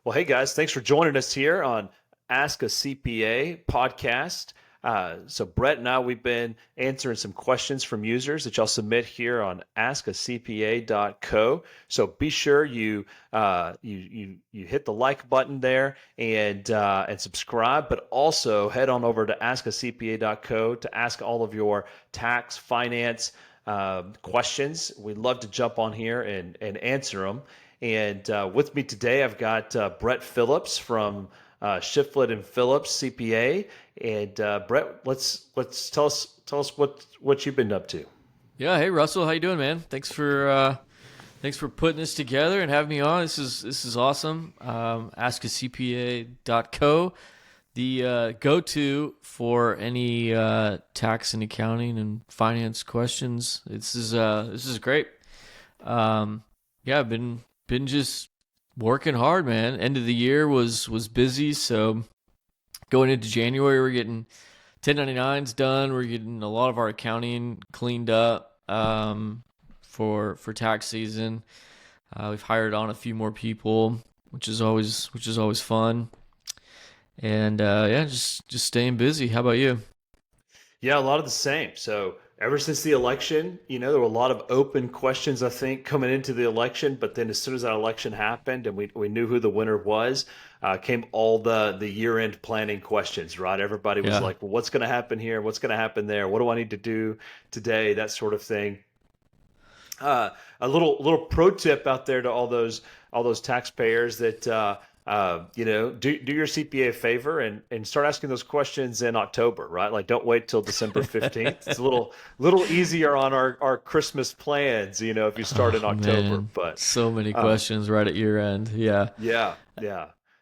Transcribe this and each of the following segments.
Well, hey guys, thanks for joining us here on Ask A CPA podcast. So Brett and I, we've been answering some questions from users that y'all submit here on askacpa.co. So be sure you hit the like button there and subscribe, but also head on over to askacpa.co to ask all of your tax, finance questions. We'd love to jump on here and answer them. And with me today, I've got Brett Phillips from Shiflett and Phillips CPA. And Brett, let's tell us what you've been up to. Yeah, hey Russell, how you doing, man? Thanks for putting this together and having me on. This is awesome. AskACPA.co, the go-to for any tax and accounting and finance questions. This is great. Yeah, I've been just working hard, man. End of the year was busy, so going into January, we're getting 1099s done. We're getting a lot of our accounting cleaned up for tax season. We've hired on a few more people, which is always fun. And yeah, just staying busy. How about you? Yeah, a lot of the same. So ever since the election, there were a lot of open questions, I think, coming into the election. But then as soon as that election happened and we knew who the winner was, came all the year-end planning questions, right? Everybody was Yeah. like, well, what's going to happen here? What's going to happen there? What do I need to do today? That sort of thing. A little pro tip out there to all those taxpayers that do your CPA a favor and start asking those questions in October, right? Like don't wait till December 15th. It's a little easier on our Christmas plans, if you start in Oh October. man, But so many uh, questions right at year end. Yeah. yeah.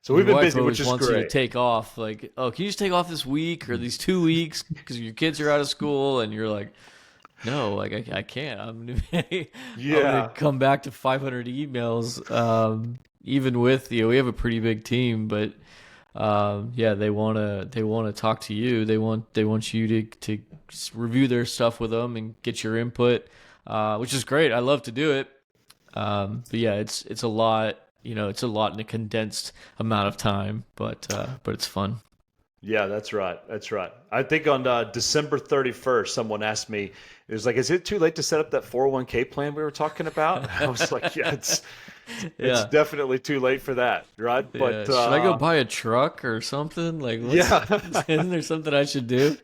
So we've Your been wife busy, which always is wants you to great. take off. Like, oh, can you just take off this week or these 2 weeks because your kids are out of school? And you're like, no, like I can't. I'm gonna Yeah. come back to 500 emails. Even with we have a pretty big team, but yeah, they wanna talk to you. They want you to review their stuff with them and get your input, which is great. I love to do it. But yeah, it's a lot. It's a lot in a condensed amount of time, but it's fun. Yeah, that's right. That's right. I think on December 31st, someone asked me, it was like, is it too late to set up that 401k plan we were talking about? I was like, yeah, it's Yeah. definitely too late for that, right? Yeah. But Should I go buy a truck or something? Like, yeah, isn't there something I should do?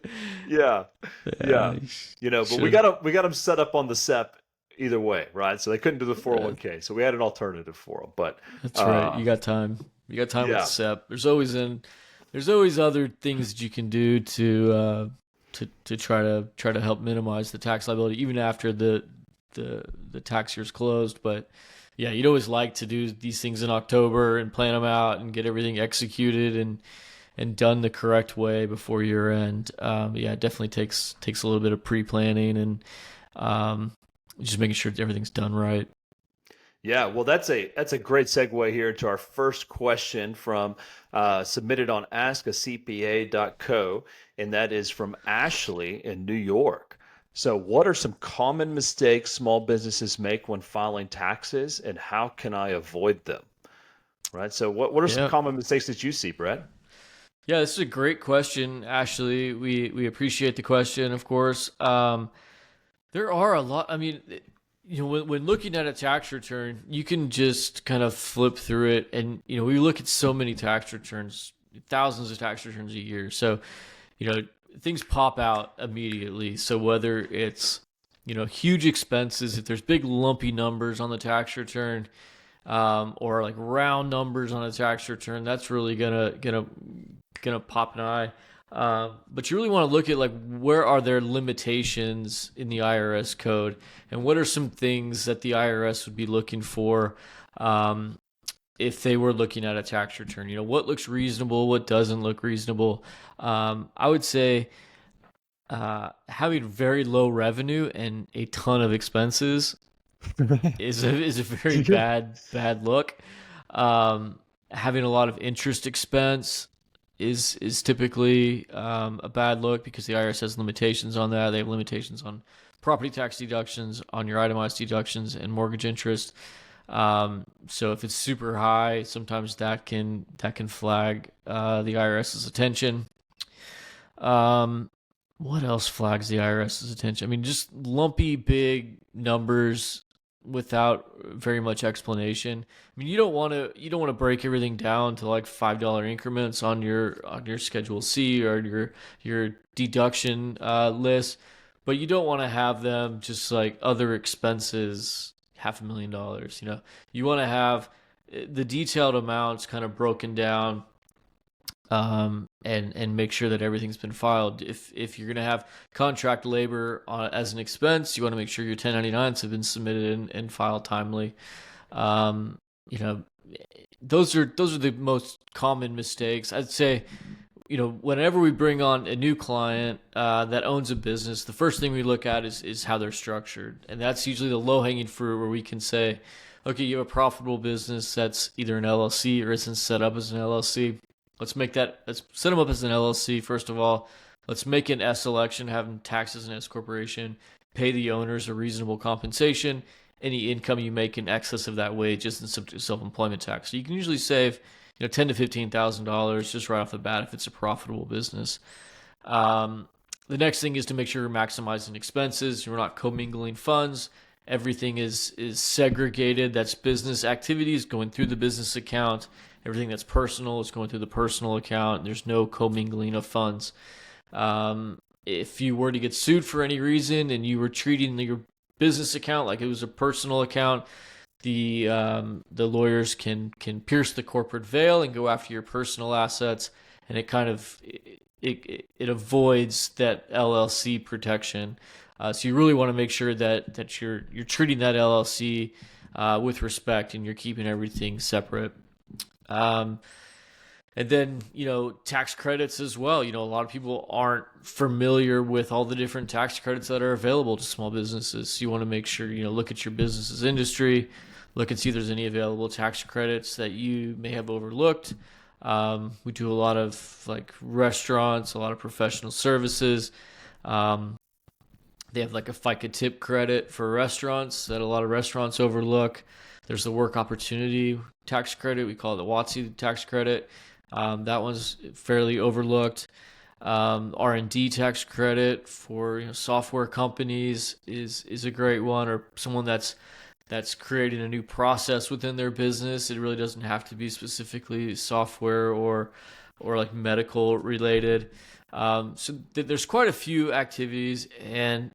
yeah, Yeah, yeah. you But we should. got them set up on the SEP either way, right? So they couldn't do the Uh, 401k, so we had an alternative for them. But that's right. uh, You got time. You got time with yeah, SEP. There's always other things that you can do to try to help minimize the tax liability even after the tax year's closed. But yeah, you'd always like to do these things in October and plan them out and get everything executed and done the correct way before year end. Yeah, it definitely takes a little bit of pre-planning and um, just making sure everything's done right. yeah. Well, that's a great segue here into our first question from submitted on askacpa.co, and that is from Ashley in New York. So, what are some common mistakes small businesses make when filing taxes, and how can I avoid them? Right. So, what are some Yeah. common mistakes that you see, Brett? Yeah, this is a great question, Ashley. We appreciate the question, of course. There are a lot. I mean, when looking at a tax return, you can just kind of flip through it, and we look at so many tax returns, thousands of tax returns a year. So, things pop out immediately. So whether it's huge expenses, if there's big lumpy numbers on the tax return, or like round numbers on a tax return, that's really gonna pop an eye. But you really want to look at like where are there limitations in the IRS code, and what are some things that the IRS would be looking for if they were looking at a tax return. What looks reasonable, what doesn't look reasonable. I would say having very low revenue and a ton of expenses is a very bad look. Having a lot of interest expense is typically a bad look because the IRS has limitations on that. They have limitations on property tax deductions, on your itemized deductions, and mortgage interest. So if it's super high, sometimes that can flag the IRS's attention. Um, what else flags the IRS's attention? I mean, just lumpy, big numbers without very much explanation. I mean, you don't want to break everything down to like $5 increments on your Schedule C or your deduction list, but you don't want to have them just like other expenses, $500,000. You want to have the detailed amounts kind of broken down, and make sure that everything's been filed. If you're going to have contract labor as an expense, you want to make sure your 1099s have been submitted and filed timely. Um, you know, those are the most common mistakes. I'd say, whenever we bring on a new client that owns a business, the first thing we look at is how they're structured, and that's usually the low hanging fruit where we can say, okay, you have a profitable business that's either an LLC or isn't set up as an LLC. Let's set them up as an LLC first of all. Let's make an S election, have them taxed as an S corporation, pay the owners a reasonable compensation. Any income you make in excess of that wage isn't subject to self-employment tax. So you can usually save, $10 to $15,000 just right off the bat if it's a profitable business. The next thing is to make sure you're maximizing expenses. You're not commingling funds. Everything is segregated. That's business activities going through the business account. Everything that's personal is going through the personal account. There's no commingling of funds. If you were to get sued for any reason and you were treating your business account like it was a personal account, the lawyers can pierce the corporate veil and go after your personal assets, and it kind of it avoids that LLC protection. So you really want to make sure that you're treating that LLC with respect, and you're keeping everything separate. And then, tax credits as well. A lot of people aren't familiar with all the different tax credits that are available to small businesses. So you want to make sure, look at your business's industry, look and see if there's any available tax credits that you may have overlooked. We do a lot of like restaurants, a lot of professional services. They have like a FICA tip credit for restaurants that a lot of restaurants overlook. There's the work opportunity tax credit. We call it the WOTC tax credit. That one's fairly overlooked. R&D tax credit for software companies is a great one, or someone that's creating a new process within their business. It really doesn't have to be specifically software or like medical related. So there's quite a few activities, and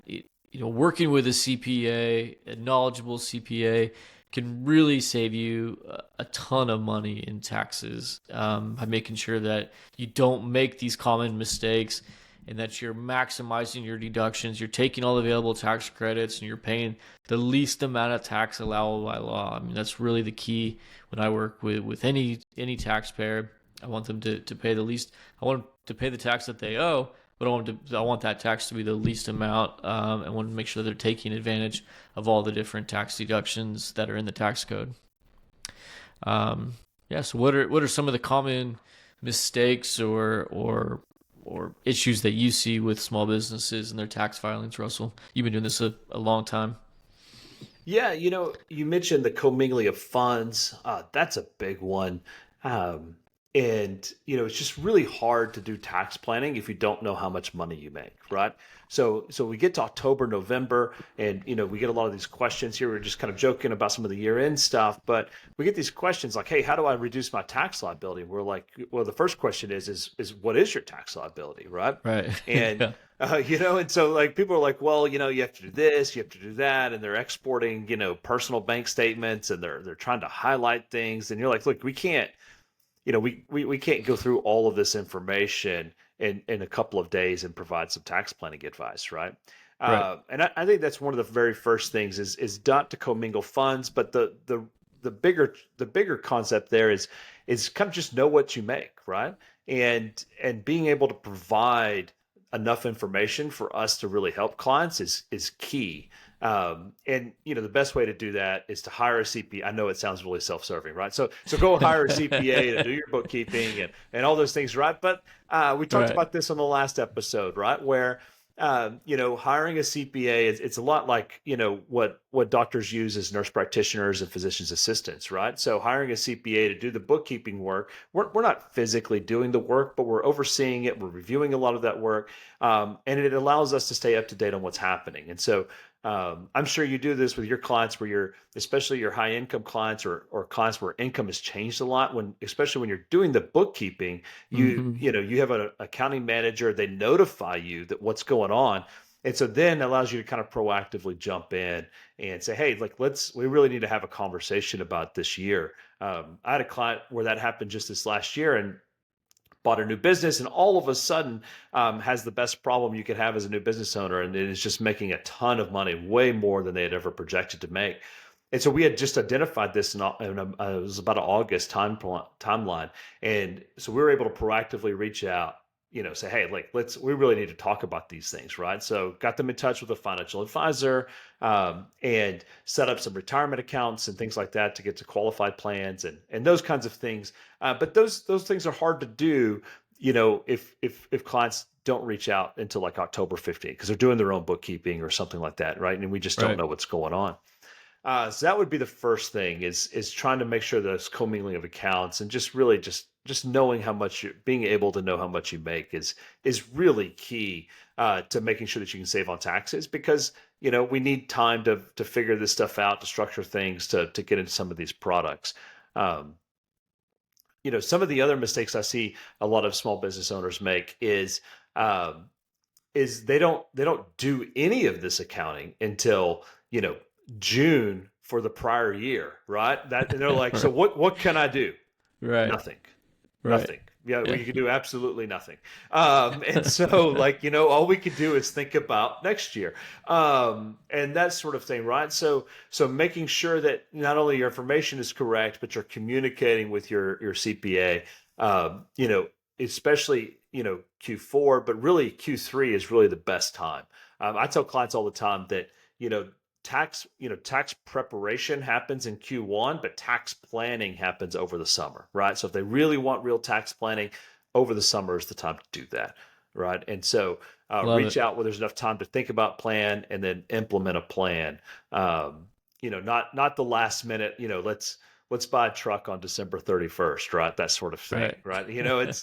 working with a CPA, a knowledgeable CPA, can really save you a ton of money in taxes by making sure that you don't make these common mistakes, and that you're maximizing your deductions. You're taking all the available tax credits, and you're paying the least amount of tax allowable by law. I mean, that's really the key when I work with any taxpayer. I want them to pay the least. I want them to pay the tax that they owe, but I want that tax to be the least amount. I want to make sure they're taking advantage of all the different tax deductions that are in the tax code. So what are some of the common mistakes or issues that you see with small businesses and their tax filings, Russell? You've been doing this a long time. Yeah, you mentioned the commingling of funds. That's a big one. And it's just really hard to do tax planning if you don't know how much money you make, right? So we get to October, November, and we get a lot of these questions here. We're just kind of joking about some of the year-end stuff, but we get these questions like, "Hey, how do I reduce my tax liability?" We're like, well, the first question is what is your tax liability, right? Right. And Yeah. and so like people are like, well, you have to do this, you have to do that, and they're exporting, personal bank statements, and they're trying to highlight things, and you're like, look, we can't. We can't go through all of this information in a couple of days and provide some tax planning advice, right? Right. And I think that's one of the very first things is not to commingle funds, but the bigger concept there is kind of just know what you make, right? And being able to provide enough information for us to really help clients is key. And the best way to do that is to hire a CPA. I know it sounds really self-serving, right? So go hire a CPA to do your bookkeeping and all those things, right? But we talked Right. about this on the last episode, right? Where Hiring a CPA it's a lot like what doctors use as nurse practitioners and physicians assistants, right? So hiring a CPA to do the bookkeeping work, we're not physically doing the work, but we're overseeing it. We're reviewing a lot of that work, and it allows us to stay up to date on what's happening. And so I'm sure you do this with your clients where especially your high income clients or clients where income has changed a lot especially when you're doing the bookkeeping, Hmm. you have an accounting manager, they notify you that what's going on. And so then it allows you to kind of proactively jump in and say, hey, like, we really need to have a conversation about this year. I had a client where that happened just this last year, and bought a new business, and all of a sudden has the best problem you could have as a new business owner, and it is just making a ton of money, way more than they had ever projected to make. And so we had just identified this it was about an August timeline, and so we were able to proactively reach out, say, hey, like, we really need to talk about these things, right? So got them in touch with a financial advisor, and set up some retirement accounts and things like that to get to qualified plans and those kinds of things. But those things are hard to do, if clients don't reach out until like October 15th because they're doing their own bookkeeping or something like that, right? And we just don't Right. know what's going on. So that would be the first thing is trying to make sure there's commingling of accounts, and just really just knowing how much being able to know how much you make is really key to making sure that you can save on taxes, because we need time to figure this stuff out, to structure things, to get into some of these products. Um, some of the other mistakes I see a lot of small business owners make um, is they don't do any of this accounting until June for the prior year, right? That and they're like, so Right. what can I do? Right. Nothing, Right. nothing. Yeah, Yeah. we can do absolutely nothing. And so, like, all we could do is think about next year, and that sort of thing, right? So making sure that not only your information is correct, but you're communicating with your CPA, um, you know, especially Q4, but really Q3 is really the best time. I tell clients all the time that you know tax preparation happens in Q1, but tax planning happens over the summer, right? So if they really want real tax planning, over the summer is the time to do that, right? And so Love reach it. out where there's enough time to think about plan and then implement a plan. Not the last minute. Let's buy a truck on December 31st, right? That sort of thing, Right. right?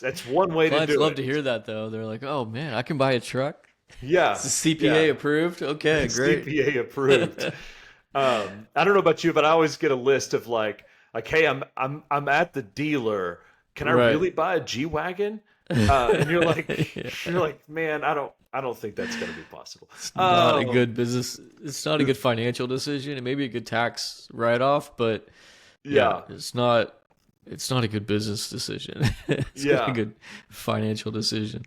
That's one way to Clients do love it. to hear that though. They're like, "Oh man, I can buy a truck. Yeah, It's a CPA yeah, approved. Okay, great." CPA approved. I don't know about you, but I always get a list of like, hey, I'm at the dealer. Can I Right. really buy a G wagon? And you're like, Yeah. you're like, man, I don't think that's going to be possible. It's not a Um, good business. It's not a good financial decision. It may be a good tax write-off, but yeah, yeah, it's not a good business decision. It's not a yeah. good financial decision.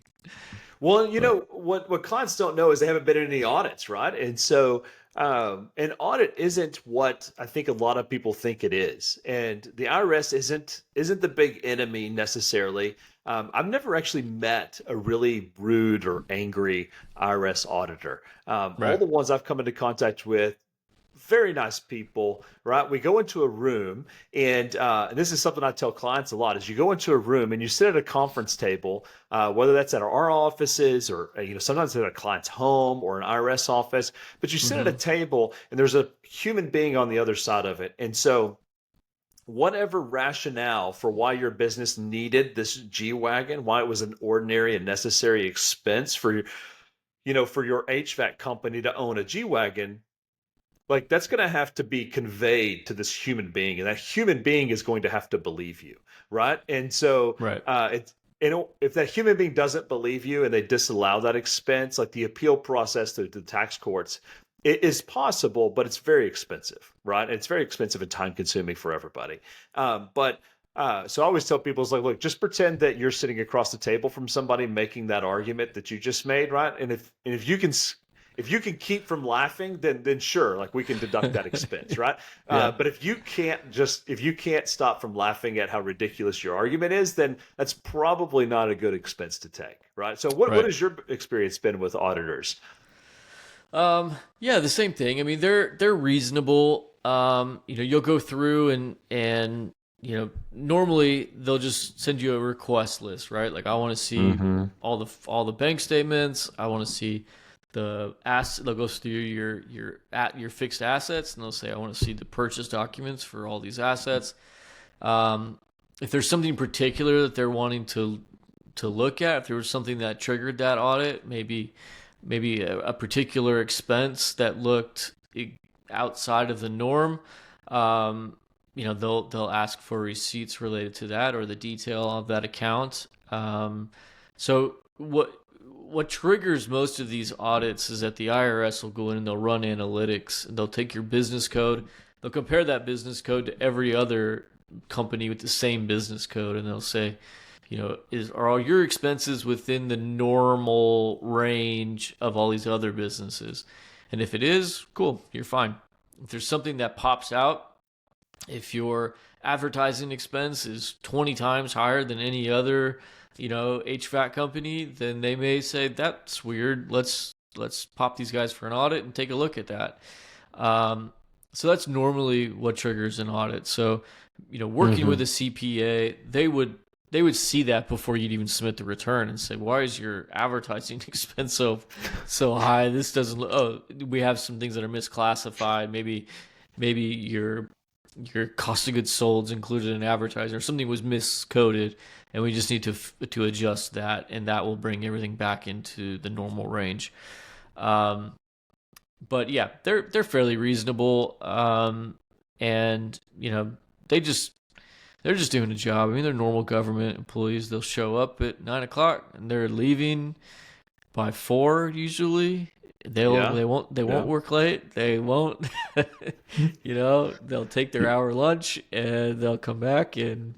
Well, But what clients don't know is they haven't been in any audits, right? And so an audit isn't what I think a lot of people think it is, and the IRS isn't the big enemy necessarily. I've never actually met a really rude or angry IRS auditor. All right. the ones I've come into contact with, very nice people, right? We go into a room, and this is something I tell clients a lot: is you go into a room and you sit at a conference table, whether that's at our offices or sometimes at a client's home or an IRS office, but you sit at a Hmm. table and there's a human being on the other side of it, and so whatever rationale for why your business needed this G wagon, why it was an ordinary and necessary expense for your HVAC company to own a G wagon, like that's going to have to be conveyed to this human being, and that human being is going to have to believe you, right? And so Right. it's if that human being doesn't believe you and they disallow that expense, like the appeal process through the tax courts, it is possible, but it's very expensive, right? And it's very expensive and time consuming for everybody. But so I always tell people, it's like, look, just pretend that you're sitting across the table from somebody making that argument that you just made, right? And if you can keep from laughing, then sure, like we can deduct that expense, right? Yeah. But if you can't stop from laughing at how ridiculous your argument is, then that's probably not a good expense to take, right? So what Right. has your experience been with auditors? Yeah, the same thing. I mean, they're reasonable. You'll go through and normally they'll just send you a request list, right? Like I want to see Mm-hmm. all the bank statements. I want to see they'll go through your fixed assets, and they'll say, I want to see the purchase documents for all these assets. If there's something particular that they're wanting to look at, if there was something that triggered that audit, maybe a particular expense that looked outside of the norm, they'll ask for receipts related to that or the detail of that account. So what triggers most of these audits is that the IRS will go in and they'll run analytics, and they'll take your business code, they'll compare that business code to every other company with the same business code, and they'll say, are all your expenses within the normal range of all these other businesses? And if it is, cool, you're fine. If there's something that pops out, if your advertising expense is 20 times higher than any other, HVAC company, then they may say, that's weird. Let's pop these guys for an audit and take a look at that. So that's normally what triggers an audit. So, working with a CPA, they would see that before you'd even submit the return and say, why is your advertising expense so high? This doesn't we have some things that are misclassified. Maybe your cost of goods sold is included in advertising, or something was miscoded, and we just need to adjust that, and that will bring everything back into the normal range. But yeah, they're fairly reasonable, and they're just doing a job. I mean, they're normal government employees. They'll show up at 9:00 and they're leaving by 4 usually. They won't work late. They won't, they'll take their hour lunch and they'll come back and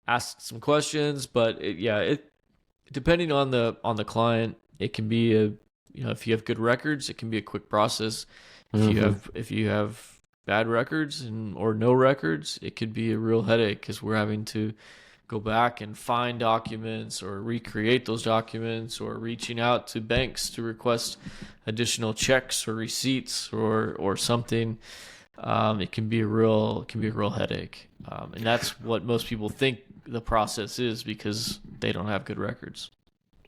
ask some questions. But depending on the client, it can be if you have good records, it can be a quick process. If you have bad records or no records, it could be a real headache, because we're having to go back and find documents or recreate those documents, or reaching out to banks to request additional checks or receipts or something. It can be a real headache, and that's what most people think the process is, because they don't have good records.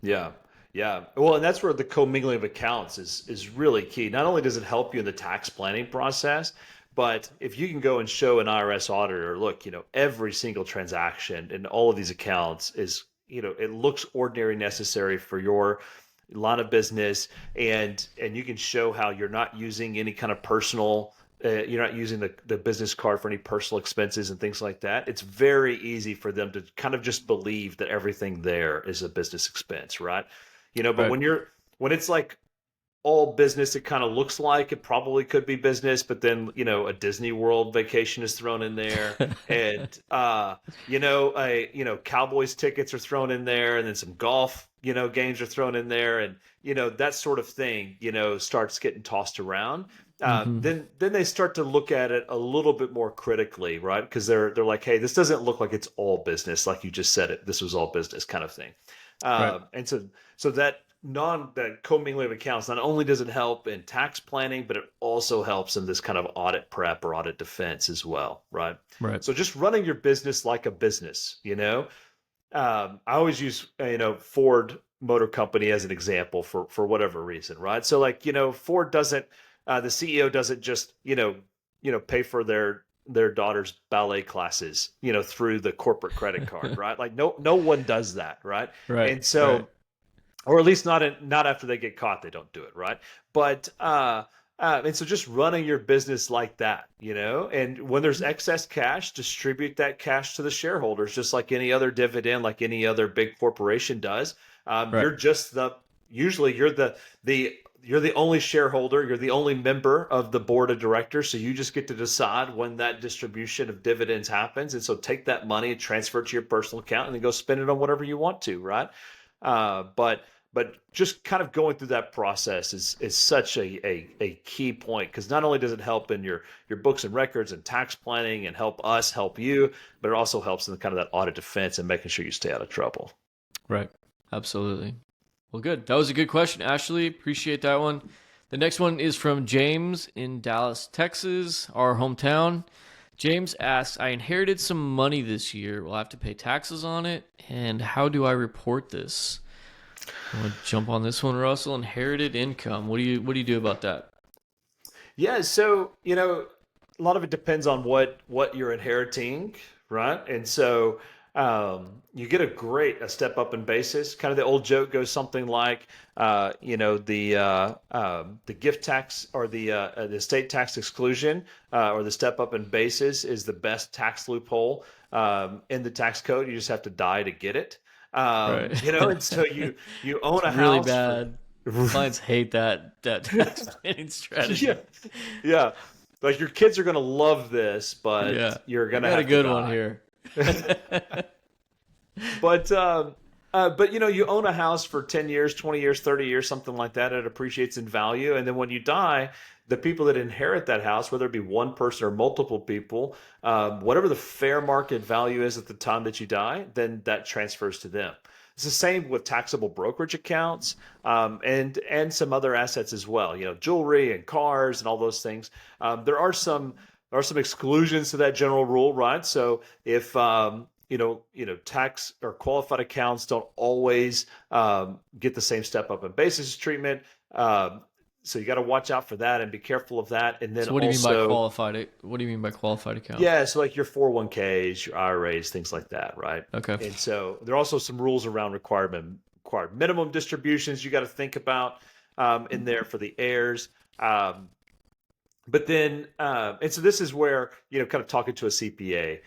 Yeah. Yeah. Well, and that's where the commingling of accounts is really key. Not only does it help you in the tax planning process, but if you can go and show an IRS auditor, look, every single transaction in all of these accounts is, it looks ordinary, necessary for your line of business, and you can show how you're not using any kind of personal, you're not using the business card for any personal expenses and things like that. It's very easy for them to kind of just believe that everything there is a business expense, right? But Right. when it's like all business, it kind of looks like it probably could be business, but then a Disney World vacation is thrown in there, and Cowboys tickets are thrown in there, and then some golf games are thrown in there, and that sort of thing starts getting tossed around. hmm Then they start to look at it a little bit more critically, right? Because they're like, hey, this doesn't look like it's all business, like you just said it. This was all business kind of thing. Right. And so that commingling of accounts, not only does it help in tax planning, but it also helps in this kind of audit prep or audit defense as well, right? Right. So just running your business like a business, I always use Ford Motor Company as an example for whatever reason, right? So like Ford doesn't, the CEO doesn't just pay for their daughter's ballet classes through the corporate credit card, right? Like no one does that, right? Right. And so, Right. or at least not after they get caught, they don't do it, right? But and so just running your business like that, and when there's excess cash, distribute that cash to the shareholders, just like any other dividend, like any other big corporation does. Right. Usually you're the only shareholder, you're the only member of the board of directors, so you just get to decide when that distribution of dividends happens. And so take that money and transfer it to your personal account, and then go spend it on whatever you want to, right? But just kind of going through that process is such a key point, because not only does it help in your books and records and tax planning and help you, but it also helps in the kind of that audit defense and making sure you stay out of trouble. Right. Absolutely. Well, good. That was a good question, Ashley. Appreciate that one. The next one is from James in Dallas, Texas, our hometown. James asks, I inherited some money this year. Will I have to pay taxes on it? And how do I report this? I want to jump on this one, Russell. Inherited income. What do you do about that? Yeah, so a lot of it depends on what you're inheriting, right? And so you get a step up in basis. Kind of the old joke goes something like, the gift tax or the estate tax exclusion or the step up in basis is the best tax loophole in the tax code. You just have to die to get it. Right. And so you own It's a really house for. bad. Clients hate that tax planning Yeah, strategy. yeah. Like your kids are gonna love this, but Yeah, you're I gonna got a have to good one die. here. But you own a house for 10 years, 20 years, 30 years, something like that. It appreciates in value, and then when you die, the people that inherit that house, whether it be one person or multiple people, whatever the fair market value is at the time that you die, then that transfers to them. It's the same with taxable brokerage accounts, and some other assets as well. Jewelry and cars and all those things. There are some exclusions to that general rule, right? So if tax or qualified accounts don't always get the same step up in basis treatment. Um, so you got to watch out for that and be careful of that. And then So what do you mean by also, qualified? What do you mean by qualified account? yeah, so like your 401ks, your IRAs, things like that, right? Okay. And so there are also some rules around required minimum distributions you got to think about in there for the heirs. But then, and so this is where, kind of talking to a CPA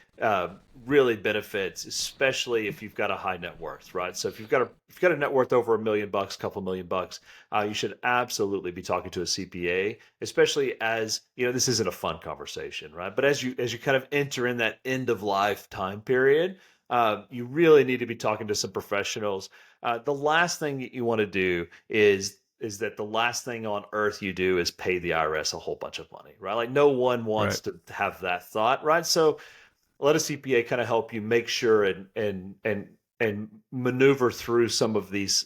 really benefits, especially if you've got a high net worth, right? So if you've got a net worth over $1 million, couple $1 million, you should absolutely be talking to a CPA, especially as, this isn't a fun conversation, right? But as you kind of enter in that end of life time period, you really need to be talking to some professionals. The last thing that you want to do is that the last thing on earth you do is pay the IRS a whole bunch of money, right? Like no one Right. wants to have that thought, right? So let a CPA kind of help you make sure and maneuver through some of these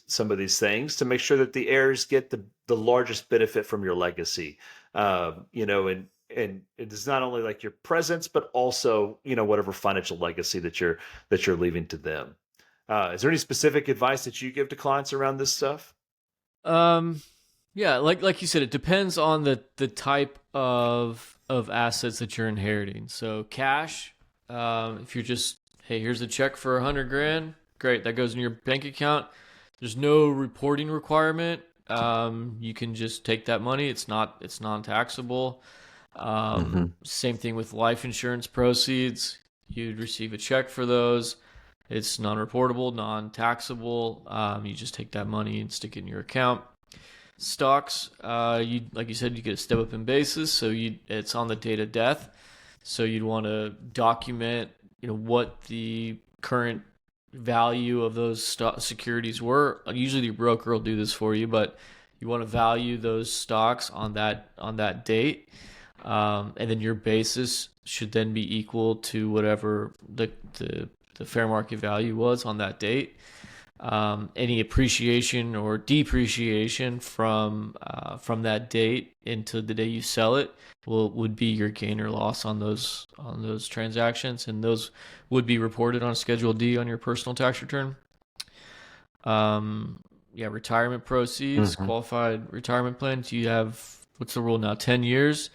things to make sure that the heirs get the largest benefit from your legacy. And it is not only like your presence, but also whatever financial legacy that you're leaving to them. Is there any specific advice that you give to clients around this stuff? Um, yeah, like you said, it depends on the type of assets that you're inheriting. So cash, if you're just, hey, here's a check for 100 grand, great, that goes in your bank account. There's no reporting requirement. You can just take that money. It's non-taxable. Hmm. Same thing with life insurance proceeds. You'd receive a check for those. It's non-reportable, non-taxable. You just take that money and stick it in your account. Stocks, you like you said, you get a step up in basis, so it's on the date of death. So you'd want to document, what the current value of those securities were. Usually, your broker will do this for you, but you want to value those stocks on that date, and then your basis should then be equal to whatever the fair market value was on that date. Any appreciation or depreciation from that date into the day you sell it would be your gain or loss on those transactions, and those would be reported on Schedule D on your personal tax return. Yeah, retirement proceeds, Hmm. qualified retirement plans. You have, what's the rule now? 10 years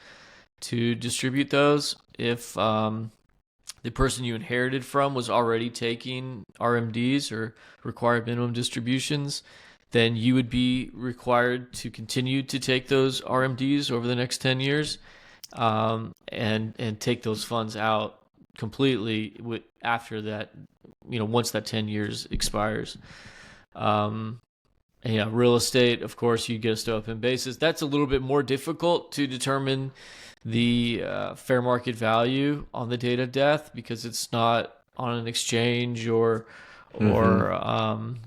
to distribute those. If the person you inherited from was already taking RMDs or required minimum distributions, then you would be required to continue to take those RMDs over the next 10 years, and take those funds out completely after that, once that 10 years expires. Um, and yeah, real estate, of course, you get a step up in basis. That's a little bit more difficult to determine the fair market value on the date of death because it's not on an exchange or Hmm. or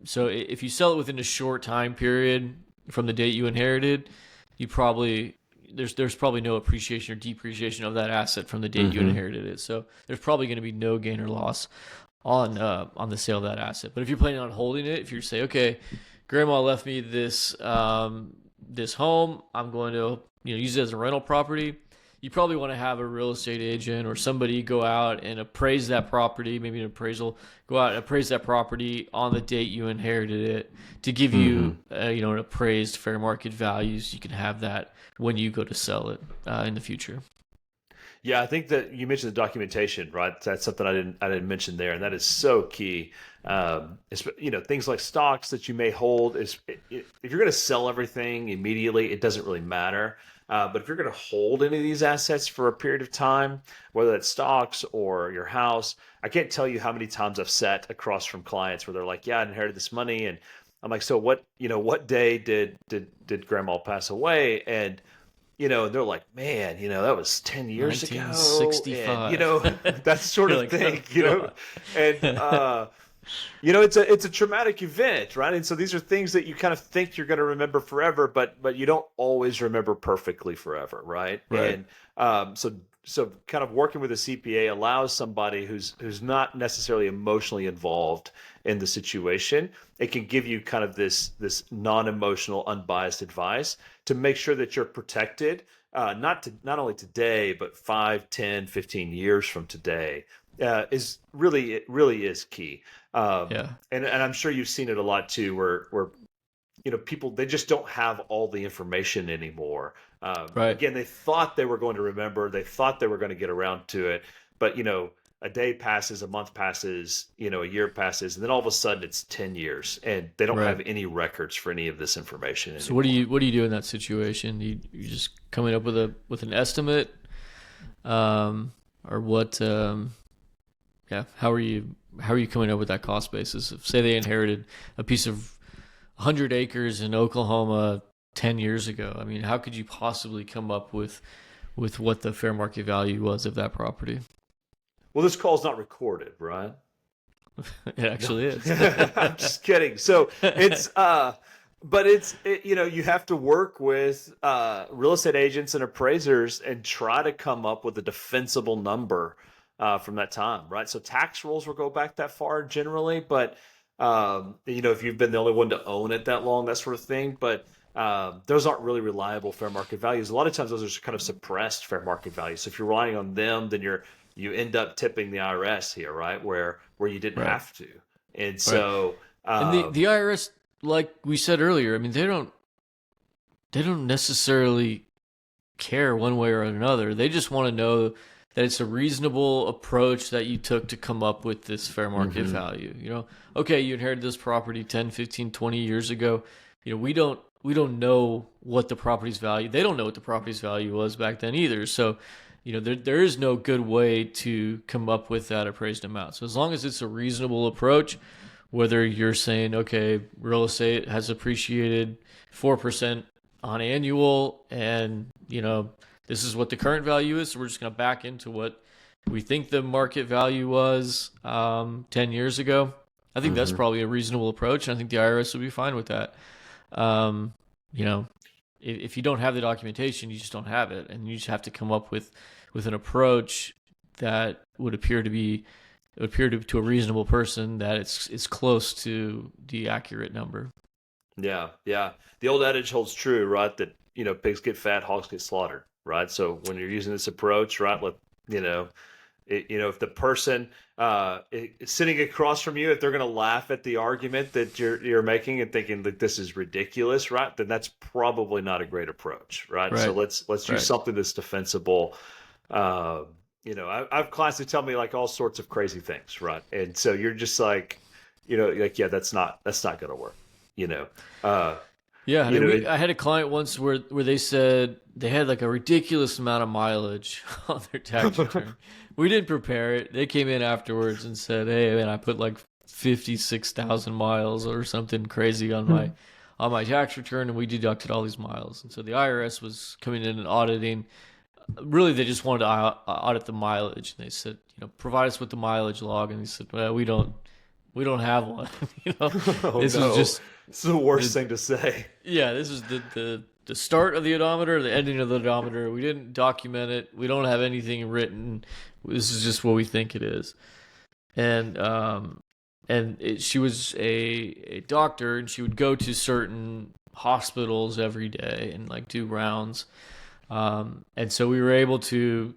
so if you sell it within a short time period from the date you inherited, you probably there's probably no appreciation or depreciation of that asset from the date you Hmm. inherited it. So there's probably going to be no gain or loss on the sale of that asset. But if you're planning on holding it, if you say, okay, grandma left me this home, I'm going to use it as a rental property. you probably want to have a real estate agent or somebody go out and appraise that property, maybe an appraisal, go out and appraise that property on the date you inherited it to give you, an appraised fair market value. So you can have that when you go to sell it in the future. Yeah, I think that you mentioned the documentation, right? That's something I didn't mention there, and that is so key. Things like stocks that you may hold if you're going to sell everything immediately, it doesn't really matter. But if you're going to hold any of these assets for a period of time, whether that's stocks or your house, I can't tell you how many times I've sat across from clients where they're like, "Yeah, I inherited this money," and I'm like, "So what day did Grandma pass away?" And they're like, man, that was 10 years ago. And, 1965. that sort You're of like, oh thing, god. and, it's a traumatic event, right? And so these are things that you kind of think you're going to remember forever, but you don't always remember perfectly forever, right? Right. And so kind of working with a CPA allows somebody who's not necessarily emotionally involved in the situation. It can give you kind of this non-emotional, unbiased advice to make sure that you're protected, not only today, but 5, 10, 15 years from today. It really is key. Yeah. And I'm sure you've seen it a lot too, where people, they just don't have all the information anymore. Right. Again, they thought they were going to remember, they thought they were going to get around to it, but a day passes, a month passes, a year passes, and then all of a sudden it's 10 years and they don't Right. have any records for any of this information So what do anymore. you do in that situation? You just coming up with an estimate, or what? Yeah. How are you coming up with that cost basis? If, say they inherited a piece of 100 acres in Oklahoma 10 years ago. I mean, how could you possibly come up with what the fair market value was of that property? Well, this call's not recorded, Brian. It No, actually is. I'm just kidding. So but you have to work with real estate agents and appraisers and try to come up with a defensible number from that time, right? So tax rolls will go back that far generally, but if you've been the only one to own it that long, that sort of thing. But those aren't really reliable fair market values. A lot of times those are kind of suppressed fair market values. So if you're relying on them, then you end up tipping the IRS here, right? Where you didn't Right. have to. And Right. so And the IRS, like we said earlier, I mean, they don't necessarily care one way or another. They just want to know that it's a reasonable approach that you took to come up with this fair market mhm. value. Okay, you inherited this property 10, 15, 20 years ago. We don't know what the property's value. They don't know what the property's value was back then either. So, there is no good way to come up with that appraised amount. So as long as it's a reasonable approach, whether you're saying, okay, real estate has appreciated 4% on annual, and this is what the current value is, so we're just going to back into what we think the market value was 10 years ago. I think that's Mhm. probably a reasonable approach, and I think the IRS would be fine with that. um, you know if you don't have the documentation, you just don't have it, and you just have to come up with an approach that would appear to a reasonable person that it's close to the accurate number. Yeah, yeah. The old adage holds true, right? That pigs get fat, hogs get slaughtered, right? So when you're using this approach, right, you know, if the person is sitting across from you, if they're going to laugh at the argument that you're making and thinking that this is ridiculous, right, then that's probably not a great approach, right? So Right. let's use Right. something that's defensible. Uh, I have clients who tell me like all sorts of crazy things, right? And so you're just like, like yeah, that's not going to work, you know. Uh, Yeah, I you mean, know, it, I had a client once where they said they had like a ridiculous amount of mileage on their tax return. We didn't prepare it. They came in afterwards and said, "Hey, man, I put like 56,000 miles or something crazy on my tax return, and we deducted all these miles." And so the IRS was coming in and auditing. Really, they just wanted to audit the mileage. And they said, provide us with the mileage log. And they said, well, we don't have one. oh This was no, just it's the worst the thing to say. yeah, this is the start of the odometer, the ending of the odometer. We didn't document it. We don't have anything written. This is just what we think it is. And she was a doctor, and she would go to certain hospitals every day and like do rounds. And so we were able to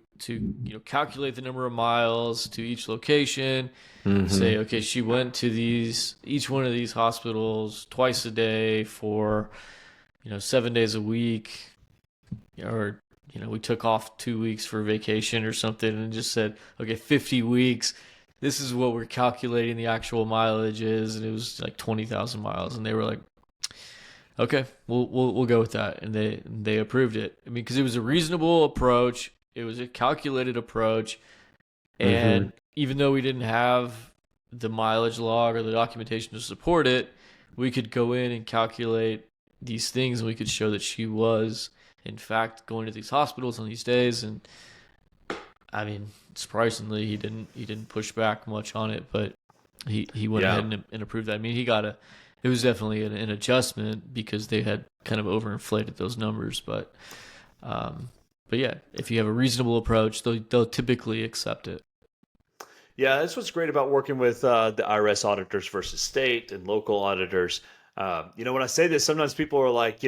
calculate the number of miles to each location. Say, okay, she went to each one of these hospitals twice a day for 7 days a week, or we took off 2 weeks for vacation or something, and just said, okay, 50 weeks. This is what we're calculating the actual mileage is, and it was like 20,000 miles, and they were like, okay, we'll go with that, and they approved it. I mean, because it was a reasonable approach, it was a calculated approach, and even though we didn't have the mileage log or the documentation to support it, we could go in and calculate these things, and we could show that she was in fact going to these hospitals on these days. And I mean, surprisingly, he didn't push back much on it, but he went ahead and approved that. I mean, it was definitely an adjustment because they had kind of overinflated those numbers, but yeah, if you have a reasonable approach, they'll typically accept it. Yeah, that's what's great about working with the IRS auditors versus state and local auditors. When I say this, sometimes people are like,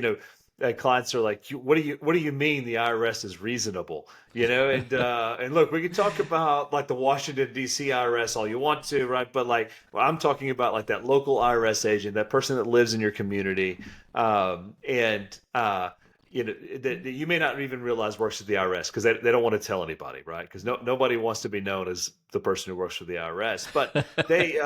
clients are like, what do you mean the IRS is reasonable? And look, we can talk about like the Washington D.C. IRS all you want to, right? But like, I'm talking about like that local IRS agent, that person that lives in your community, and that you may not even realize works at the IRS because they don't want to tell anybody, right? Because nobody wants to be known as the person who works for the IRS. But they,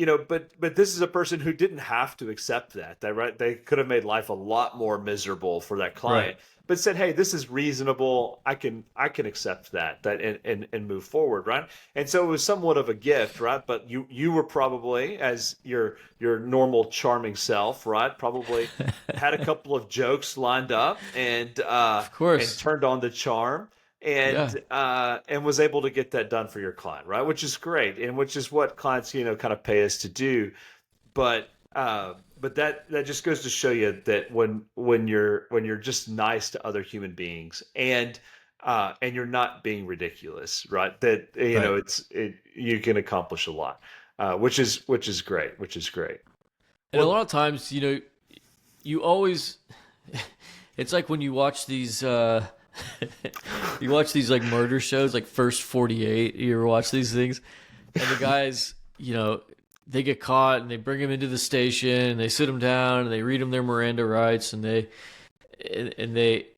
but this is a person who didn't have to accept that. Right? They could have made life a lot more miserable for that client, Right. but said, "Hey, this is reasonable. I can accept that and move forward." Right? And so it was somewhat of a gift, right? But you were probably, as your normal charming self, right? Probably had a couple of jokes lined up Of course. turned on the charm Yeah. and was able to get that done for your client, right? Which is great, and which is what clients kind of pay us to do. But that just goes to show you that when you're just nice to other human beings and you're not being ridiculous, right? That Right. you can accomplish a lot, which is great, which is great. And a Well, lot of times, you always it's like when you watch these you watch these like murder shows like First 48, you ever watch these things? And the guys, they get caught and they bring them into the station and they sit them down and they read them their Miranda rights, and they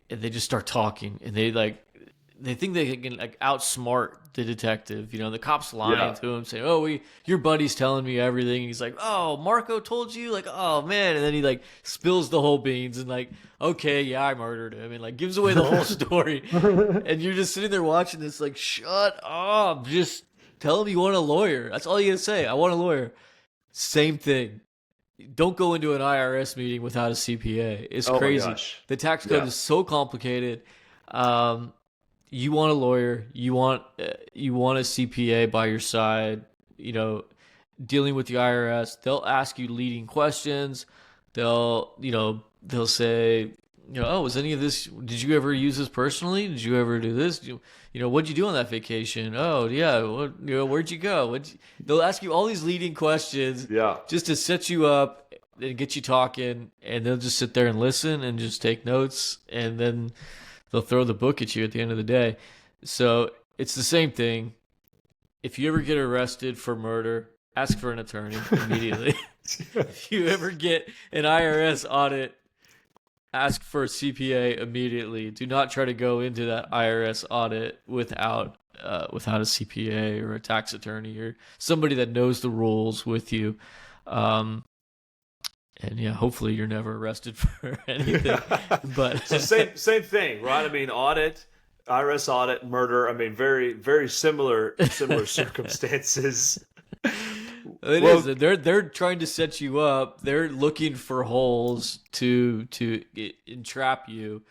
just start talking, and they think they can like outsmart the detective. The cop's lying yeah, to him, saying, "Oh, your buddy's telling me everything." And he's like, "Oh, Marco told you?" Like, "Oh man!" And then he like spills the whole beans and like, "Okay, yeah, I murdered him," and like gives away the whole story. And you're just sitting there watching this, like, shut up! Just tell him you want a lawyer. That's all you gotta say. I want a lawyer. Same thing. Don't go into an IRS meeting without a CPA. It's oh my crazy. gosh, The tax code yeah, is so complicated. Um, you want a lawyer. You want a CPA by your side. Dealing with the IRS, they'll ask you leading questions. They'll say, "Oh, was any of this? Did you ever use this personally? Did you ever do this? What'd you do on that vacation? Oh, yeah. Where'd you go? They'll ask you all these leading questions yeah. just to set you up and get you talking, and they'll just sit there and listen and just take notes, and then they'll throw the book at you at the end of the day. So it's the same thing. If you ever get arrested for murder, ask for an attorney immediately. If you ever get an IRS audit, ask for a CPA immediately. Do not try to go into that IRS audit without a CPA or a tax attorney or somebody that knows the rules with you. Um, and yeah, hopefully you're never arrested for anything. But So same thing, right? I mean, IRS audit, murder. I mean, very very similar circumstances. it is. Well, They're trying to set you up. They're looking for holes to entrap you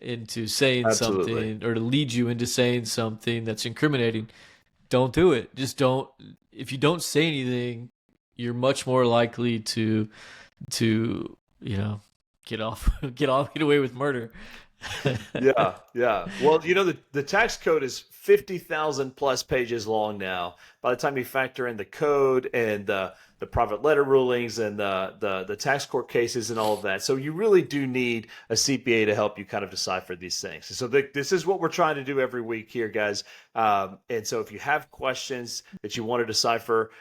into saying absolutely. something, or to lead you into saying something that's incriminating. Don't do it. Just don't. If you don't say anything, you're much more likely to get away with murder. Yeah, yeah. Well, the tax code is 50,000 plus pages long now. By the time you factor in the code and the private letter rulings and the tax court cases and all of that. So you really do need a CPA to help you kind of decipher these things. So this is what we're trying to do every week here, guys. And so if you have questions that you want to decipher,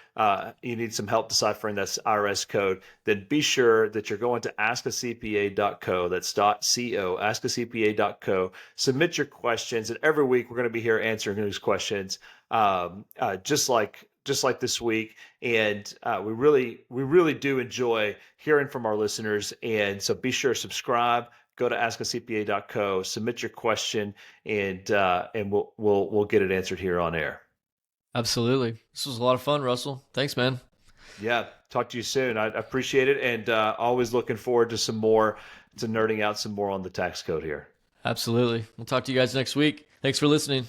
you need some help deciphering that IRS code, then be sure that you're going to askacpa.co. That's .co, askacpa.co. Submit your questions, and every week we're going to be here answering those questions, just like this week. And we really do enjoy hearing from our listeners. And so be sure to subscribe. Go to askacpa.co, submit your question, and we'll get it answered here on air. Absolutely. This was a lot of fun, Russell. Thanks, man. Yeah, talk to you soon. I appreciate it, and always looking forward to nerding out some more on the tax code here. Absolutely. We'll talk to you guys next week. Thanks for listening.